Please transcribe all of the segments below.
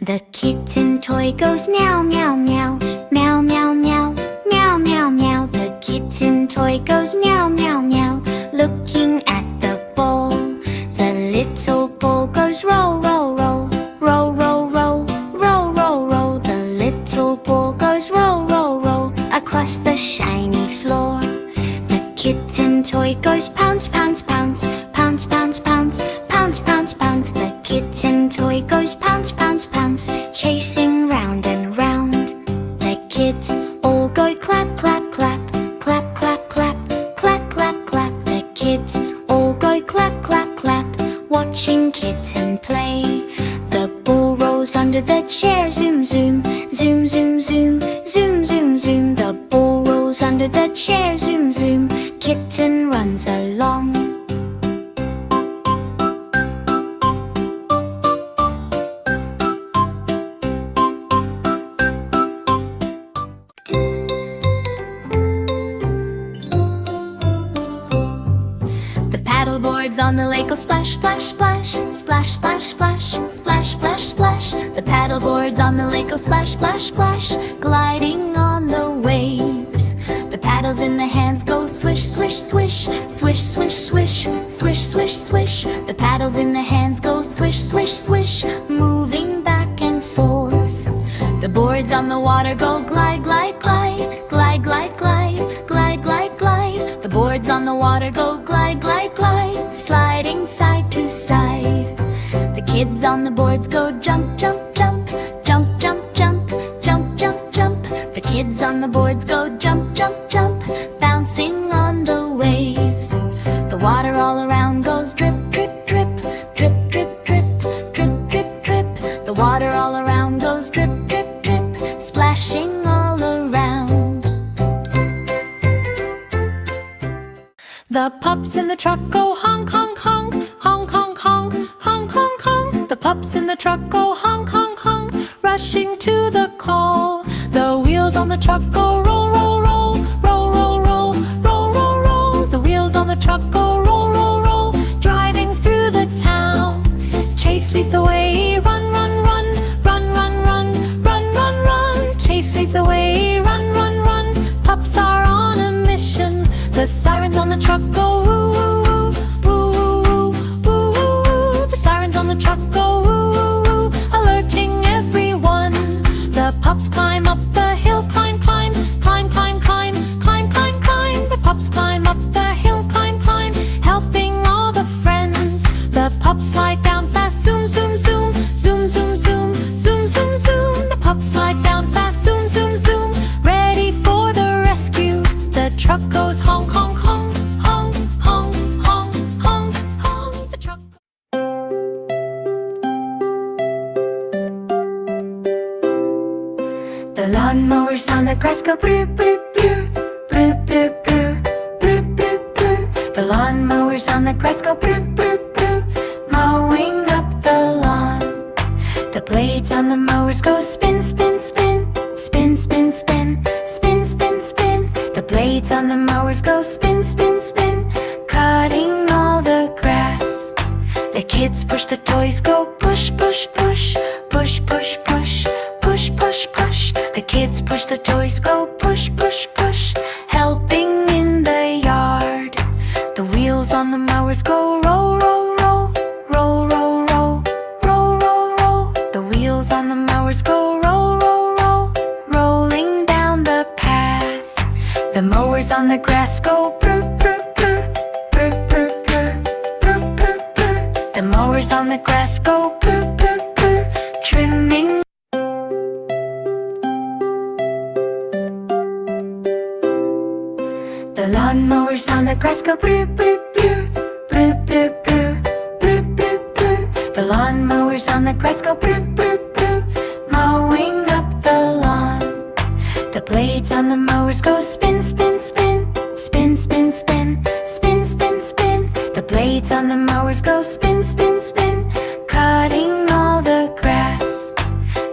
The kitten toy goes meow meow meow, meow meow meow, meow meow meow. The kitten toy goes meow meow meow, looking at the ball. The little ball goes roll roll roll, roll roll roll, roll roll roll. The little ball goes roll roll roll across the shiny floor. The kitten toy goes pounce pounce pounce, pounce pounce pounce, pounce pounce pounce. The kitten toy goes pounce pounce pounce, chasing round and round. The kids all go clap clap clap, clap clap clap, clap clap clap. The kids all go clap clap clap, watching kitten play. The ball rolls under the chair, zoom zoom, zoom zoom zoom, zoom zoom zoom. The ball rolls under the chair, zoom zoom. Kitten runs along. On the lake go splash, splash, splash, splash, splash, splash, splash, splash, splash. The paddle boards on the lake go splash, splash, splash, gliding on the waves. The paddles in the hands go swish, swish, swish, swish, swish, swish, swish, swish, swish. The paddles in the hands go swish, swish, swish, moving back and forth. The boards on the water go glide, glide, glide, glide, glide, glide, glide, glide, glide. The boards on the water go glide, glide, glide, sliding side to side. The kids on the boards go jump, jump, jump, jump, jump, jump, jump, jump, jump. The kids on the boards go jump, jump, jump, bouncing on the waves. The water all around goes drip, drip, drip, drip, drip, drip, drip, drip, drip. The water all around goes drip, drip, drip, splashing all around. The pups in the truck go honk, honk, honk, honk, honk, honk, honk, honk, honk. The pups in the truck go honk, honk, honk, rushing to the call. The wheels on the truck go roll, roll, roll, roll, roll, roll, roll, roll, roll. The wheels on the truck go roll, roll, roll, driving through the town. Chase leads the way, run, run, run, run, run, run, run, run, run. Chase leads the way, run, run, run. Pups are on a mission. The sirens on the truck go woo, woo, woo, woo, woo, woo, woo. The sirens on the truck go woo, woo, woo, alerting everyone. The pups climb up the hill, climb, climb, climb, climb, climb, climb, climb, climb. The pups climb up the hill, climb, climb, helping all the friends. The pups slide down fast, zoom, zoom, zoom, zoom, zoom, zoom, zoom, zoom, zoom. The pups slide down fast, zoom, zoom, zoom, ready for the rescue. The truck goes honk, honk, honk, honk, honk, honk, honk, honk. The truck. The lawnmowers on the grass go brr, brr, brr, brr, brr, brr, brr, brr, brr. The lawnmowers on the grass go brr, brr, brr, mowing up the lawn. The blades on the mowers go spin, spin, spin, spin, spin, spin, spin, spin, spin. The blades on the mowers go spin, spin, spin, cutting all the grass. The kids push the toys go push, push, push, push, push, push, push, push, push. The kids push the toys go push, push, push, helping in the yard. The wheels on the mowers go roll, roll, roll, roll, roll, roll, roll, roll, roll. The wheels on the mowers go roll, roll, roll, rolling down the path. The mowers on the grass go brr, brr, brr, brr, brr, brr, brr, brr, brr. The mowers on the grass go brr, brr, brr, trimming. The lawnmowers on the grass go brr, brr, brr, brr, brr, brr, brr, brr, brr. The lawnmowers on the grass go brr, brr, brr, mowing up the lawn. The blades on the mowers go spin, spin, spin, spin, spin, spin, spin, spin, spin. The blades on the mowers go spin, spin, spin, cutting all the grass.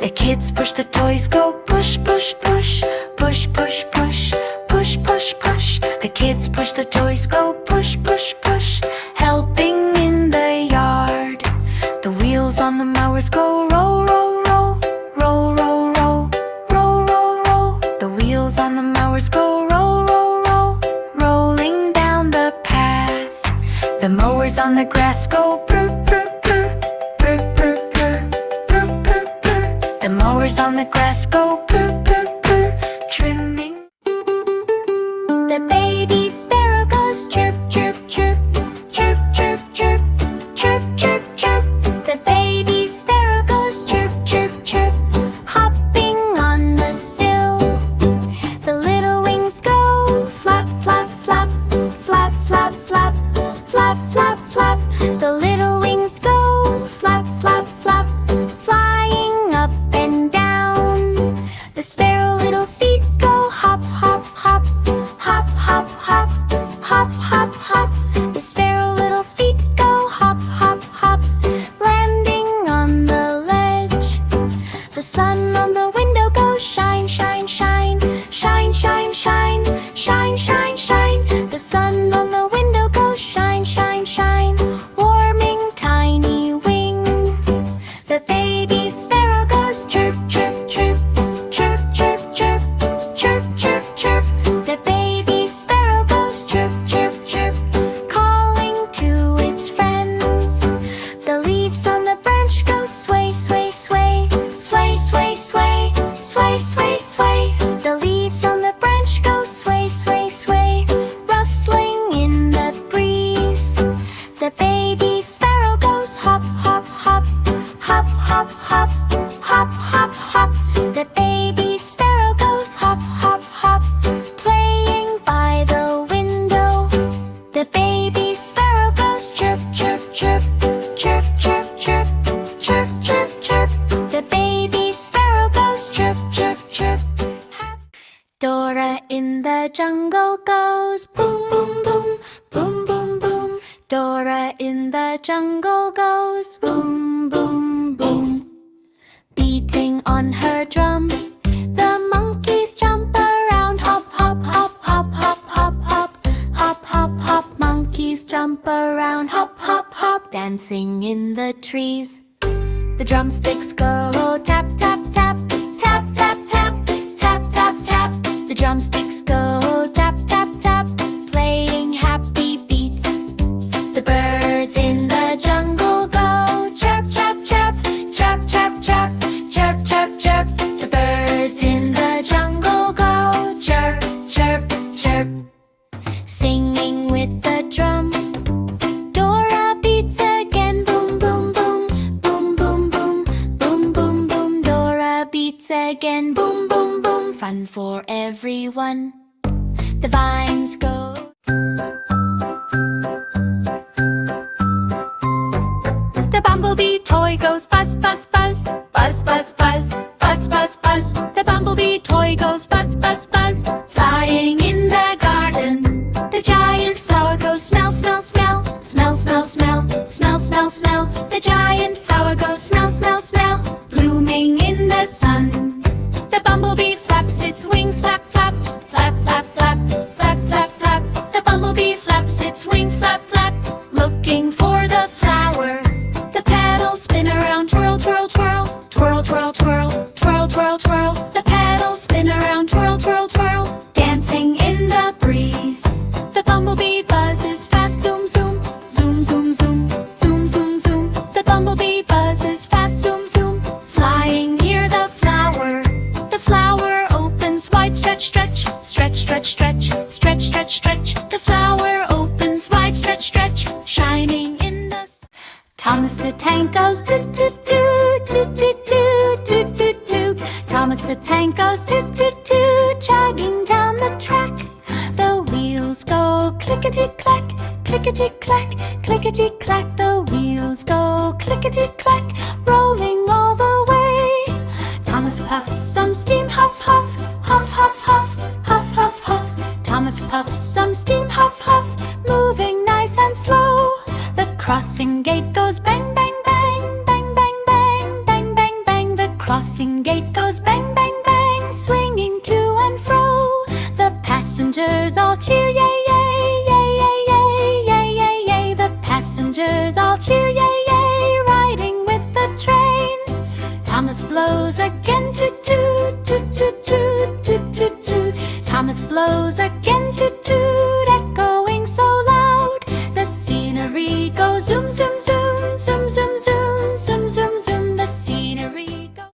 The kids push the toys go push, push, push, push, push, push, push, push, push. The kids push the toys go push, push, push, helping in the yard. The wheels on the mowers go roll, roll, roll, the grass go purr, purr, purr, purr, purr, purr, purr, purr, purr. The mowers on the grass go purr, purr, purr, trimming. The baby sparrow goes chirp, chirp, chirp, chirp, chirp, chirp, chirp, chirp, chirp. The baby sparrow goes chirp, chirp, chirp, hopping on the sill. The little wings go flap, flap, flap, flap, flap, flap, flap, flap, flap. The little wings go flap, flap, flap, flying up and down. The sparrow little feet go hop, hop, hop, hop, hop, hop, hop, hop, hop. The sparrow little feet go hop, hop, hop, landing on the ledge. The sun on the window goes shine, shine, shine, shine, shine, shine, shine, shine, shine. The sun on the window goes shine, shine, shine, warming tiny wings. The baby sparrow goes chirp, chirp, chirp, chirp, chirp, chirp, chirp, chirp, chirp. The baby sparrow goes chirp, chirp, chirp, calling to its friends. The leaves on the branch go sway, sway, sway, sway, sway, sway, sway, sway, sway. The leaves on the branch go sway, sway, sway, rustling in the breeze. The baby sparrow goes hop, hop, hop, hop, hop, hop, hop, hop, hop. The baby sparrow goes hop, hop, hop, playing by the window. The baby sparrow goes chirp, chirp, chirp, chirp, chirp, chirp, chirp, chirp, chirp. The baby sparrow goes chirp, chirp, chirp. Dora in the jungle goes boom, boom, boom, boom, boom, boom. Dora in the jungle goes boom, boom, boom. Beating on her drum, the monkeys jump around. Hop, hop, hop, hop, hop, hop, hop, hop, hop, hop. Monkeys jump around, hop, hop, hop, dancing in the trees. The drumsticks go tap, tap, tap, tap, tap, tap, tap, tap, tap. The drumsticks go tap, tap, tap, playing happy beats. The birds in the jungle go chirp, chirp, chirp, chirp, chirp, chirp, chirp, chirp, chirp. The birds in the jungle go chirp, chirp, chirp, singing with the drum. Dora beats again, boom, boom, boom, boom, boom, boom, boom, boom, boom. Dora beats again, boom, boom, boom. Fun for everyone. The vines go. The bumblebee toy goes buzz, buzz, buzz, buzz, buzz, buzz, buzz, buzz, buzz. The bumblebee toy goes buzz, buzz, buzz, flying in the garden. The giant flower goes smell, smell, smell, smell, smell, smell, smell, smell, smell. The giant flower goes smell, smell, smell, blooming in the sun. The bumblebee flaps its wings, flap, flap, flap, flap, flap, flap, flap, flap. The bumblebee flaps its wings, flap, flap, looking for the flower. The petals spin around, twirl, twirl, twirl, twirl, twirl, twirl, twirl, twirl, twirl. The petals spin around, twirl, twirl, twirl, dancing in the breeze. The bumblebee buzzes fast, zoom, zoom, zoom, zoom, zoom, zoom, zoom, zoom. The bumblebee buzzes fast, zoom, zoom, flying near the flower. The flower opens wide, stretch, stretch, stretch, stretch, stretch, stretch, stretch, stretch. The flower opens wide, stretch, stretch, shining in the sun. Thomas the Tank goes toot, toot, toot, toot, toot, toot, toot, toot, toot. Thomas the Tank goes toot, toot, toot, jogging down the track. The wheels go clickety-clack, clickety-clack, clickety-clack. The wheels go clickety-clack, rolling all the way. Thomas puffs some steam, huff, huff, huff, huff, huff, huff, huff, huff. Thomas puffs some steam, huff, huff, moving nice and slow. The crossing gate goes bang, bang, bang, bang, bang, bang, bang, bang, bang. The crossing gate goes bang, bang, bang, swinging to and fro. The passengers all cheer, yay, yay, yay, yay, yay, yay, yay, yay. The passengers all cheer, yay, yay, riding with the train. Thomas blows again, toot, toot, toot, toot, toot, toot, toot, toot. Thomas blows again.